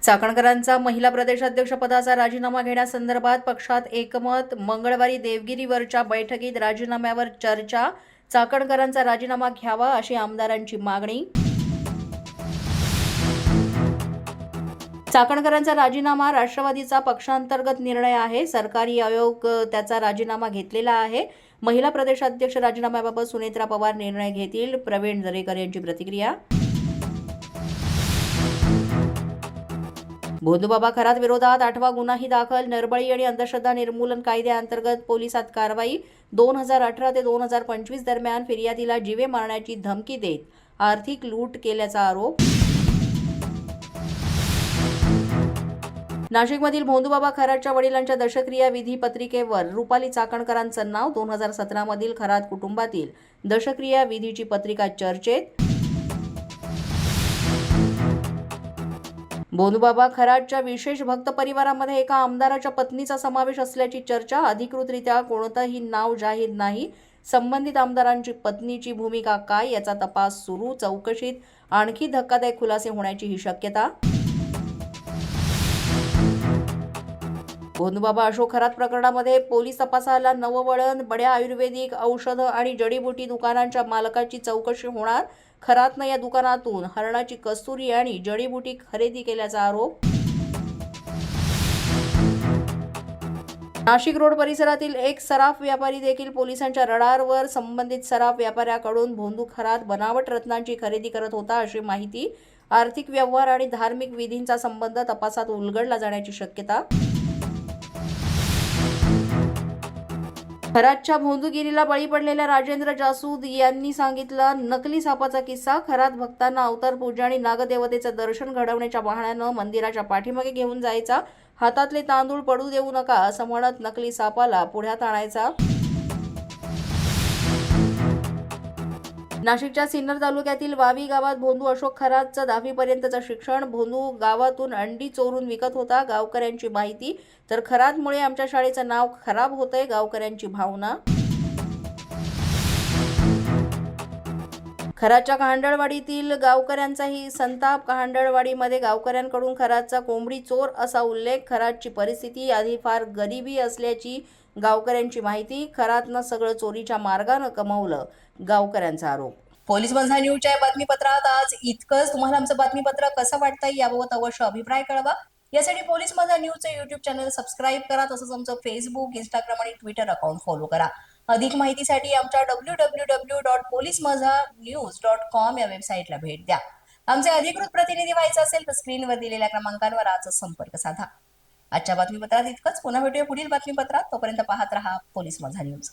चाकणकरांचा महिला प्रदेशाध्यक्षपदाचा राजीनामा घेण्यासंदर्भात पक्षात एकमत. मंगळवारी देवगिरीवरच्या बैठकीत राजीनाम्यावर चर्चा. चाकणकरांचा राजीनामा घ्यावा अशी आमदारांची मागणी. चाकणकरांचा राजीनामा राष्ट्रवादीचा पक्षांतर्गत निर्णय आहे. सरकारी आयोग त्याचा राजीनामा घेतलेला आहे. महिला प्रदेशाध्यक्ष राजीनाम्याबाबत सुनेत्रा पवार निर्णय घेतील. प्रवीण दरेकर यांची प्रतिक्रिया. भोंदूबाबा खरात विरोधात 8वा गुन्हाही दाखल. नरबळी आणि अंधश्रद्धा निर्मूलन कायद्याअंतर्गत पोलिसात कारवाई. 2018 ते 2025 दरम्यान फिर्यादीला जीवे मारण्याची धमकी देत आर्थिक लूट केल्याचा आरोप. नाशिकमधील भोंदूबाबा खरातच्या वडिलांच्या दशक्रिया विधी पत्रिकेवर रुपाली चाकणकरांचं नाव. 2017 मधील खरात कुटुंबातील दशक्रिया विधीची पत्रिका चर्चेत. भोंदूबाबा खरातच्या विशेष भक्त परिवारामध्ये एका आमदाराच्या पत्नीचा समावेश असल्याची चर्चा. अधिकृतरित्या कोणतंही नाव जाहीर नाही. संबंधित आमदारांची पत्नीची भूमिका काय याचा तपास सुरू. चौकशीत आणखी धक्कादायक खुलासे होण्याची ही शक्यता. भोंदूबाबा अशोक खरात प्रकरणामध्ये पोलीस तपासाला नवं वळण. बड्या आयुर्वेदिक औषधं आणि जडीबुटी दुकानांच्या मालकाची चौकशी होणार. खरातनं या दुकानातून हरणाची कस्तुरी आणि जडीबुटी खरेदी केल्याचा आरोप. नाशिक रोड परिसरातील एक सराफ व्यापारी देखील पोलिसांच्या रडारवर. संबंधित सराफ व्यापाऱ्याकडून भोंदू खरात बनावट रत्नांची खरेदी करत होता अशी माहिती. आर्थिक व्यवहार आणि धार्मिक विधींचा संबंध तपासात उलगडला जाण्याची शक्यता. खरातच्या भोंदूगिरीला बळी पडलेल्या राजेंद्र जासूद यांनी सांगितला नकली सापाचा किस्सा. खरात भक्तांना अवतार पूजा आणि नागदेवतेचं दर्शन घडवण्याच्या बहाण्यानं मंदिराच्या पाठीमागे घेऊन जायचा. हातातले तांदूळ पडू देऊ नका असं म्हणत नकली सापाला पुढ्यात आणायचा. नाशिकच्या सिन्नर तालुक्यातील वावी गावात भोंदू अशोक खरातचं 10वी पर्यंतचं शिक्षण. भोंदू गावातून अंडी चोरून विकत होता. गावकऱ्यांची माहिती. तर खरातमुळे आमच्या शाळेचं नाव खराब होतंय, गावकऱ्यांची भावना. खरातच्या कहांडळवाडीतील गावकऱ्यांचाही संताप. कहांडळवाडीमध्ये गावकऱ्यांकडून खरातचा कोंबडी चोर असा उल्लेख. खरातची परिस्थिती आधी फार गरिबी असल्याची गावकऱ्यांची माहिती. खरातनं सगळं चोरीच्या मार्गानं कमवलं, गावकऱ्यांचा आरोप. पोलीस बंधा न्यूजच्या बातमीपत्रात आज इतकंच. तुम्हाला आमचं बातमीपत्र कसं वाटतंय याबाबत अवश्य अभिप्राय कळवा. यासाठी पोलीस बंधा न्यूजचं YouTube चॅनल सबस्क्राईब करा. तसंच आमचं फेसबुक, इंस्टाग्राम आणि ट्विटर अकाउंट फॉलो करा. अधिक माहितीसाठी आमच्या www.policemazhanews.com या वेबसाईटला भेट द्या. आमचे अधिकृत प्रतिनिधी व्हायचं असेल तर स्क्रीनवर दिलेल्या क्रमांकांवर आजच संपर्क साधा. आजच्या बातमीपत्रात इतकंच. पुन्हा भेटूया पुढील बातमीपत्रात. तोपर्यंत पाहत रहा पोलीस माझा न्यूज.